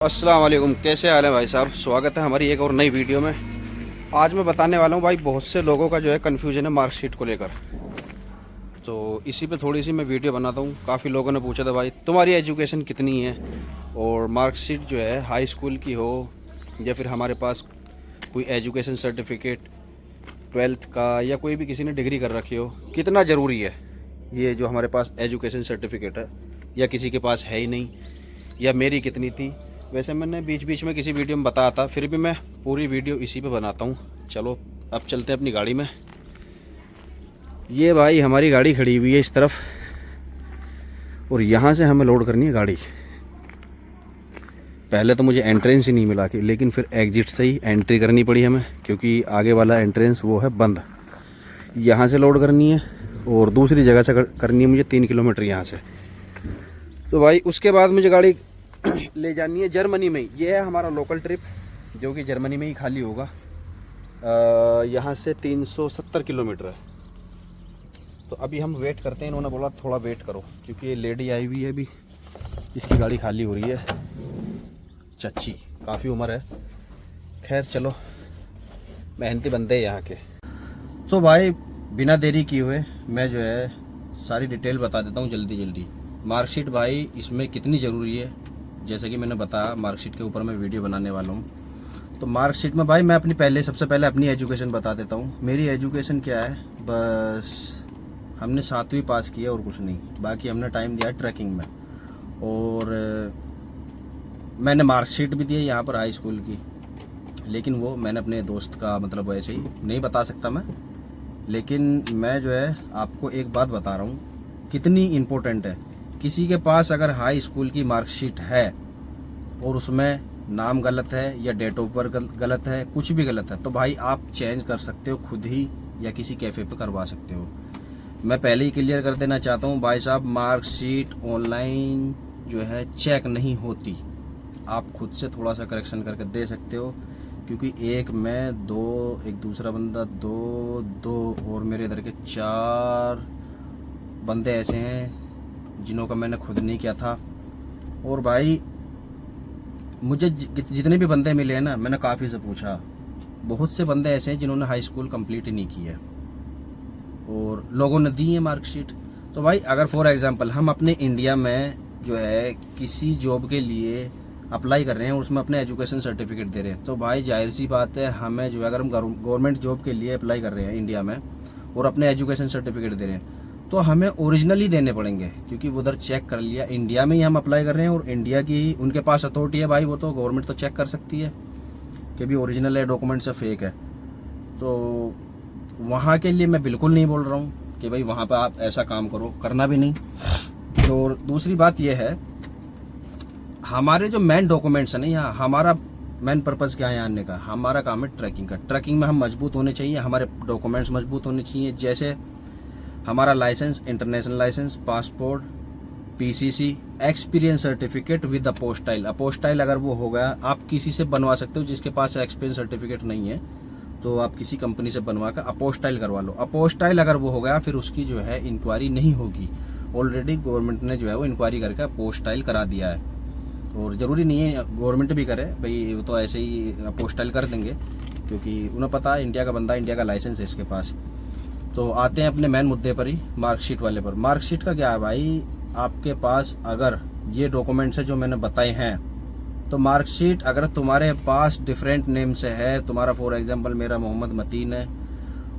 अस्सलाम वालेकुम, कैसे हाल है भाई साहब। स्वागत है हमारी एक और नई वीडियो में। आज मैं बताने वाला हूँ भाई, बहुत से लोगों का जो है कन्फ्यूजन है मार्कशीट को लेकर। तो इसी पे थोड़ी सी मैं वीडियो बनाता हूँ। काफ़ी लोगों ने पूछा था भाई तुम्हारी एजुकेशन कितनी है, और मार्कशीट जो है हाई स्कूल की हो या फिर हमारे पास कोई एजुकेशन सर्टिफिकेट 12th का या कोई भी किसी ने डिग्री कर रखी हो, कितना ज़रूरी है ये जो हमारे पास एजुकेशन सर्टिफिकेट है, या किसी के पास है ही नहीं, या मेरी कितनी थी। वैसे मैंने बीच बीच में किसी वीडियो में बताया था, फिर भी मैं पूरी वीडियो इसी पे बनाता हूँ। चलो अब चलते हैं अपनी गाड़ी में। ये भाई हमारी गाड़ी खड़ी हुई है इस तरफ, और यहाँ से हमें लोड करनी है गाड़ी। पहले तो मुझे एंट्रेंस ही नहीं मिला कि, लेकिन फिर एग्जिट से ही एंट्री करनी पड़ी हमें, क्योंकि आगे वाला एंट्रेंस वो है बंद। यहाँ से लोड करनी है और दूसरी जगह से करनी है मुझे 3 किलोमीटर यहाँ से। तो भाई उसके बाद मुझे गाड़ी ले जानी है जर्मनी में ही। ये है हमारा लोकल ट्रिप, जो कि जर्मनी में ही खाली होगा। यहाँ से 370 किलोमीटर है। तो अभी हम वेट करते हैं। इन्होंने बोला थोड़ा वेट करो, क्योंकि ये लेडी आई हुई है अभी, इसकी गाड़ी खाली हो रही है। चच्ची काफ़ी उम्र है। खैर चलो, मेहनती बंदे हैं यहाँ के। तो भाई बिना देरी किए हुए मैं जो है सारी डिटेल बता देता हूँ जल्दी जल्दी। मार्कशीट भाई इसमें कितनी ज़रूरी है, जैसे कि मैंने बताया मार्कशीट के ऊपर मैं वीडियो बनाने वाला हूँ। तो मार्कशीट में भाई मैं अपनी सबसे पहले अपनी एजुकेशन बता देता हूँ। मेरी एजुकेशन क्या है, बस हमने 7वीं पास की है और कुछ नहीं। बाकी हमने टाइम दिया ट्रैकिंग में, और मैंने मार्कशीट भी दी है यहाँ पर हाई स्कूल की, लेकिन वो मैंने अपने दोस्त का, मतलब ऐसे ही नहीं बता सकता मैं। लेकिन मैं जो है आपको एक बात बता रहा हूँ कितनी इम्पोर्टेंट है। किसी के पास अगर हाई स्कूल की मार्कशीट है और उसमें नाम गलत है या डेट ऑफ बर्थ गलत है, कुछ भी गलत है, तो भाई आप चेंज कर सकते हो खुद ही, या किसी कैफ़े पे करवा सकते हो। मैं पहले ही क्लियर कर देना चाहता हूँ भाई साहब, मार्कशीट ऑनलाइन जो है चेक नहीं होती। आप खुद से थोड़ा सा करेक्शन करके दे सकते हो, क्योंकि एक मैं, दो, एक दूसरा बंदा, दो और मेरे इधर के 4 बंदे ऐसे हैं जिन्हों का मैंने खुद नहीं किया था। और भाई मुझे जितने भी बंदे मिले हैं ना, मैंने काफ़ी से पूछा, बहुत से बंदे ऐसे हैं जिन्होंने हाई स्कूल कंप्लीट ही नहीं की है और लोगों ने दी है मार्कशीट। तो भाई अगर फॉर एग्जांपल हम अपने इंडिया में जो है किसी जॉब के लिए अप्लाई कर रहे हैं और उसमें अपने एजुकेशन सर्टिफिकेट दे रहे हैं, तो भाई जाहिर सी बात है हमें जो है, अगर हम गवर्नमेंट जॉब के लिए अप्लाई कर रहे हैं इंडिया में और अपने एजुकेशन सर्टिफिकेट दे रहे हैं, तो हमें ओरिजिनल ही देने पड़ेंगे, क्योंकि उधर चेक कर लिया इंडिया में ही हम अप्लाई कर रहे हैं और इंडिया की ही उनके पास अथॉरिटी है भाई। वो तो गवर्नमेंट तो चेक कर सकती है कि भी ओरिजिनल है, डॉक्यूमेंट से फेक है। तो वहाँ के लिए मैं बिल्कुल नहीं बोल रहा हूँ कि भाई वहाँ पर आप ऐसा काम करो, करना भी नहीं। तो दूसरी बात यह है, हमारे जो मेन डॉक्यूमेंट्स हैं ना, यहाँ हमारा मेन पर्पज़ क्या है आने का, हमारा काम है ट्रैकिंग का। ट्रैकिंग में हम मजबूत होने चाहिए, हमारे डॉक्यूमेंट्स मजबूत होने चाहिए, जैसे हमारा licence, international licence, passport, PCC, experience certificate with apostille. Apostille अगर वो हो गया, आप किसी से बनवा सकते हो, जिसके पास एक्सपीरियंस सर्टिफिकेट नहीं है तो आप किसी कंपनी से बनवा कर अपोस्टाइल करवा लो। अपोस्टाइल अगर वो हो गया, फिर उसकी जो है इंक्वायरी नहीं होगी। ऑलरेडी गवर्नमेंट ने जो है वो इंक्वायरी करके अपोस्टाइल करा दिया है, और ज़रूरी नहीं है गवर्नमेंट भी करे भाई, वो तो ऐसे ही अपोस्टाइल कर देंगे, क्योंकि उन्हें पता है इंडिया का बंदा, इंडिया का लाइसेंस है इसके पास। तो आते हैं अपने मेन मुद्दे पर ही, मार्कशीट वाले पर। मार्कशीट का क्या है भाई, आपके पास अगर ये डॉक्यूमेंट्स है जो मैंने बताए हैं, तो मार्कशीट अगर तुम्हारे पास डिफरेंट नेम से है, तुम्हारा फॉर एग्जांपल मेरा मोहम्मद मतीन है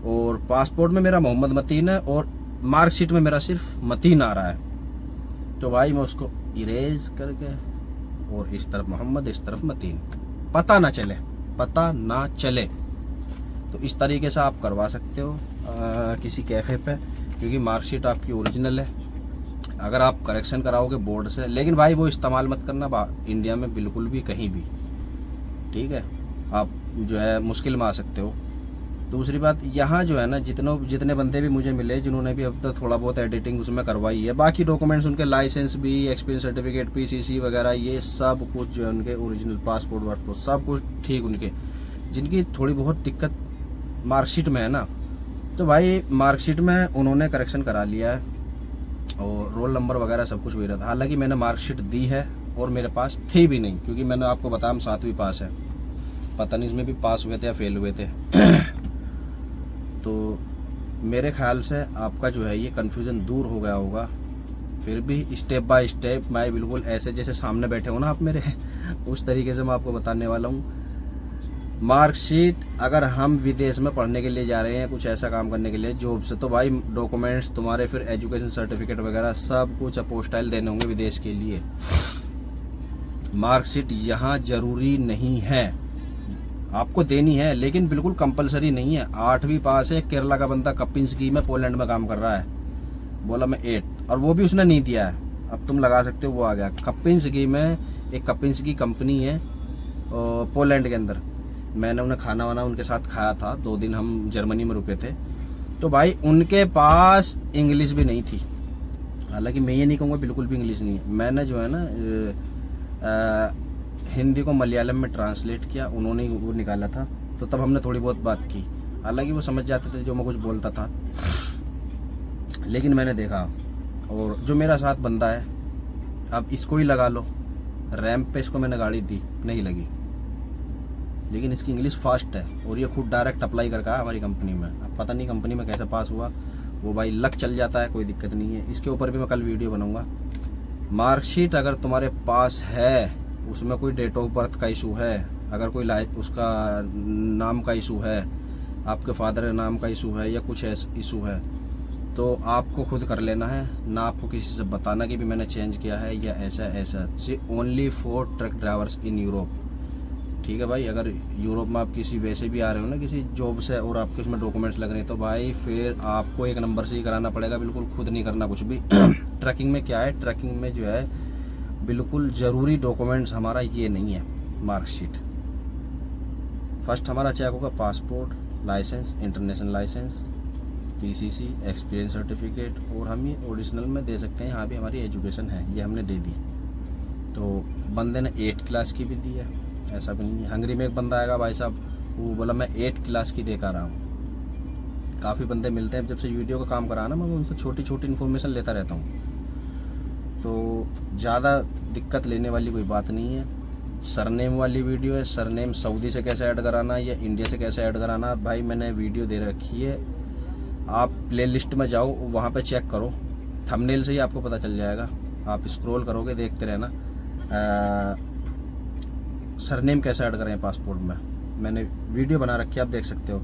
और पासपोर्ट में मेरा मोहम्मद मतीन है और मार्कशीट में मेरा सिर्फ मतीन आ रहा है, तो भाई मैं उसको इरेज करके, और इस तरफ मोहम्मद, इस तरफ मतीन, पता ना चले, तो इस तरीके से आप करवा सकते हो किसी कैफ़े पे, क्योंकि मार्कशीट आपकी ओरिजिनल है। अगर आप करेक्शन कराओगे बोर्ड से, लेकिन भाई वो इस्तेमाल मत करना इंडिया में बिल्कुल भी, कहीं भी, ठीक है, आप जो है मुश्किल में आ सकते हो। दूसरी बात, यहाँ जो है ना, जितने बंदे भी मुझे मिले जिन्होंने भी अब तक थोड़ा बहुत एडिटिंग उसमें करवाई है, बाकी डॉक्यूमेंट्स उनके लाइसेंस भी, एक्सपीरियंस सर्टिफिकेट, पीसीसी वगैरह, ये सब कुछ जो है उनके ओरिजिनल, पासपोर्ट वासपोर्ट सब कुछ ठीक उनके। जिनकी थोड़ी बहुत दिक्कत मार्कशीट में है ना, तो भाई मार्कशीट में उन्होंने करेक्शन करा लिया है और रोल नंबर वगैरह सब कुछ वही रहता है। हालांकि मैंने मार्कशीट दी है और मेरे पास थी भी नहीं, क्योंकि मैंने आपको बताया हम 7वीं पास है, पता नहीं इसमें भी पास हुए थे या फेल हुए थे। तो मेरे ख्याल से आपका जो है ये कन्फ्यूज़न दूर हो गया होगा। फिर भी स्टेप बाय स्टेप मैं बिल्कुल ऐसे जैसे सामने बैठे हो ना आप मेरे, उस तरीके से मैं आपको बताने वाला हूँ। मार्कशीट, अगर हम विदेश में पढ़ने के लिए जा रहे हैं, कुछ ऐसा काम करने के लिए जॉब से, तो भाई डॉक्यूमेंट्स तुम्हारे, फिर एजुकेशन सर्टिफिकेट वगैरह सब कुछ अपोस्टाइल देने होंगे विदेश के लिए। मार्कशीट यहाँ जरूरी नहीं है, आपको देनी है लेकिन बिल्कुल कंपलसरी नहीं है। 8वीं पास है, केरला का बंदा कपिंस्की में पोलैंड में काम कर रहा है, बोला मैं 8, और वो भी उसने नहीं दिया है। अब तुम लगा सकते हो वो आ गया कपिंस्की में, एक कपिंस्की कंपनी है पोलैंड के अंदर। मैंने उन्हें खाना वाना उनके साथ खाया था, 2 दिन हम जर्मनी में रुके थे। तो भाई उनके पास इंग्लिश भी नहीं थी, हालांकि मैं ये नहीं कहूँगा बिल्कुल भी इंग्लिश नहीं है। मैंने जो है ना हिंदी को मलयालम में ट्रांसलेट किया, उन्होंने वो निकाला था, तो तब हमने थोड़ी बहुत बात की। हालांकि वो समझ जाते थे जो मैं कुछ बोलता था, लेकिन मैंने देखा, और जो मेरा साथ बंदा है, अब इसको ही लगा लो, रैंप पे इसको मैंने गाड़ी दी, नहीं लगी, लेकिन इसकी इंग्लिश फास्ट है, और ये खुद डायरेक्ट अप्लाई करके आया हमारी कंपनी में। अब पता नहीं कंपनी में कैसे पास हुआ, वो भाई लक चल जाता है, कोई दिक्कत नहीं है। इसके ऊपर भी मैं कल वीडियो बनाऊंगा। मार्कशीट अगर तुम्हारे पास है, उसमें कोई डेट ऑफ बर्थ का इशू है, अगर कोई उसका नाम का इशू है, आपके फादर के नाम का इशू है, या कुछ इशू है, तो आपको खुद कर लेना है, ना आपको किसी से बताना कि भी मैंने चेंज किया है या ऐसा ऐसा। Only for truck drivers in Europe, ठीक है भाई। अगर यूरोप में आप किसी वैसे भी आ रहे हो ना किसी जॉब से, और आपके उसमें डॉक्यूमेंट्स लग रहे हैं, तो भाई फिर आपको एक नंबर से ही कराना पड़ेगा, बिल्कुल खुद नहीं करना कुछ भी। ट्रकिंग में क्या है, ट्रकिंग में जो है बिल्कुल ज़रूरी डॉक्यूमेंट्स हमारा ये नहीं है मार्कशीट। फर्स्ट हमारा चेक होगा passport, licence, international licence, PCC, experience certificate, और हम ये ओरिजिनल में दे सकते हैं। यहाँ भी हमारी एजुकेशन है, ये हमने दे दी। तो बंदे ने 8 क्लास की भी दी है, ऐसा भी नहीं है। हंगरी में एक बंदा आएगा भाई साहब, वो बोला मैं 8 क्लास की देकर रहा हूँ। काफ़ी बंदे मिलते हैं, जब से वीडियो का काम करा ना, मैं उनसे छोटी छोटी इन्फॉर्मेशन लेता रहता हूँ। तो ज़्यादा दिक्कत लेने वाली कोई बात नहीं है। सरनेम वाली वीडियो है, सरनेम सऊदी से कैसे ऐड कराना या इंडिया से कैसे ऐड कराना, भाई मैंने वीडियो दे रखी है, आप प्ले लिस्ट में जाओ, वहाँ पे चेक करो, थंबनेल से ही आपको पता चल जाएगा। आप स्क्रॉल करोगे, देखते रहना सरनेम कैसे ऐड करें पासपोर्ट में, मैंने वीडियो बना रखी है, आप देख सकते हो।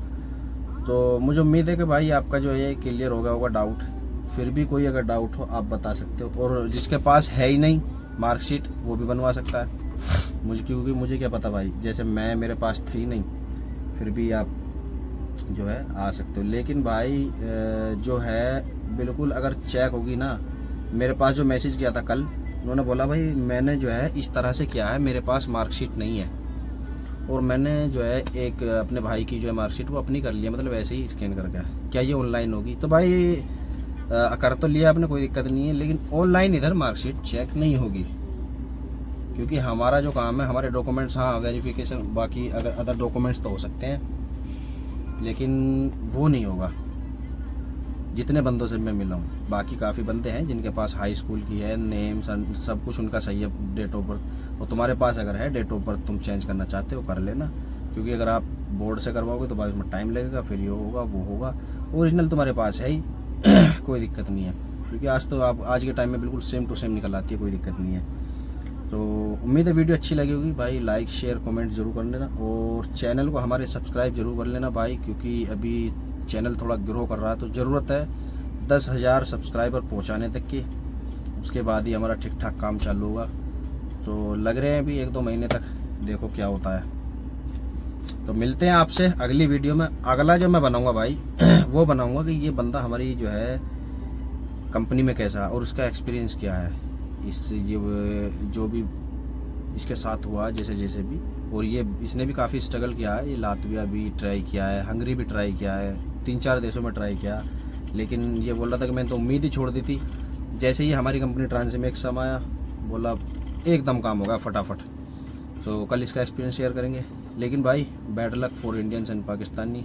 तो मुझे उम्मीद है कि भाई आपका जो है क्लियर हो गया होगा डाउट। फिर भी कोई अगर डाउट हो आप बता सकते हो, और जिसके पास है ही नहीं मार्कशीट, वो भी बनवा सकता है मुझे, क्योंकि मुझे क्या पता भाई, जैसे मेरे पास थी नहीं, फिर भी आप जो है आ सकते हो। लेकिन भाई जो है बिल्कुल अगर चेक होगी ना, मेरे पास जो मैसेज किया था कल, उन्होंने बोला भाई मैंने जो है इस तरह से किया है, मेरे पास मार्कशीट नहीं है, और मैंने जो है एक अपने भाई की जो है मार्कशीट वो अपनी कर लिया, मतलब ऐसे ही स्कैन करके, क्या ये ऑनलाइन होगी? तो भाई कर तो लिया आपने, कोई दिक्कत नहीं है, लेकिन ऑनलाइन इधर मार्कशीट चेक नहीं होगी, क्योंकि हमारा जो काम है, हमारे डॉक्यूमेंट्स, हाँ वेरिफिकेशन, बाकी अगर अदर डॉक्यूमेंट्स तो हो सकते हैं, लेकिन वो नहीं होगा। जितने बंदों से मैं मिला हूँ, बाकी काफ़ी बंदे हैं जिनके पास हाई स्कूल की है, नेम सब कुछ उनका सही है, डेट ऑफ बर्थ। और तुम्हारे पास अगर है डेट ऑफ बर्थ, तुम चेंज करना चाहते हो कर लेना, क्योंकि अगर आप बोर्ड से करवाओगे तो भाई उसमें टाइम लगेगा, फिर ये होगा वो होगा। ओरिजिनल तुम्हारे पास है ही, कोई दिक्कत नहीं है, क्योंकि आज तो आप आज के टाइम में बिल्कुल सेम टू सेम निकल आती है, कोई दिक्कत नहीं है। तो उम्मीद है वीडियो अच्छी लगी होगी भाई, लाइक शेयर कमेंट जरूर कर लेना, और चैनल को हमारे सब्सक्राइब जरूर कर लेना भाई, क्योंकि अभी चैनल थोड़ा ग्रो कर रहा है, तो ज़रूरत है 10,000 सब्सक्राइबर पहुंचाने तक की, उसके बाद ही हमारा ठीक ठाक काम चालू होगा। तो लग रहे हैं अभी 1-2 महीने तक, देखो क्या होता है। तो मिलते हैं आपसे अगली वीडियो में। अगला जो मैं बनाऊंगा भाई वो बनाऊंगा कि ये बंदा हमारी जो है कंपनी में कैसा, और उसका एक्सपीरियंस क्या है, ये जो भी इसके साथ हुआ जैसे जैसे भी, और ये इसने भी काफ़ी स्ट्रगल किया है, ये लातविया भी ट्राई किया है, हंगरी भी ट्राई किया है, 3-4 देशों में ट्राई किया, लेकिन ये बोल रहा था कि मैंने तो उम्मीद ही छोड़ दी थी। जैसे ही हमारी कंपनी ट्रांसमेक्स आया, बोला एकदम काम होगा फटाफट। तो कल इसका एक्सपीरियंस शेयर करेंगे। लेकिन भाई bad luck for Indians and Pakistani,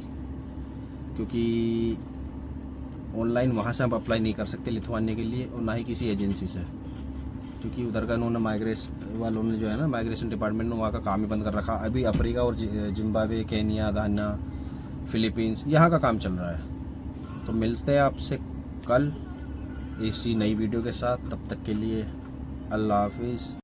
क्योंकि ऑनलाइन वहाँ से हम अप्लाई नहीं कर सकते लिथुआनिया के लिए, और ना ही किसी एजेंसी से। क्योंकि उधर का उन्होंने माइग्रेशन वालों ने जो है ना, माइग्रेशन डिपार्टमेंट ने वहाँ का काम ही बंद कर रखा। अभी अफ्रीका और जिम्बाब्वे, केनिया, घाना, फिलीपींस, यहाँ का काम चल रहा है। तो मिलते हैं आपसे कल इसी नई वीडियो के साथ। तब तक के लिए अल्लाह हाफिज़।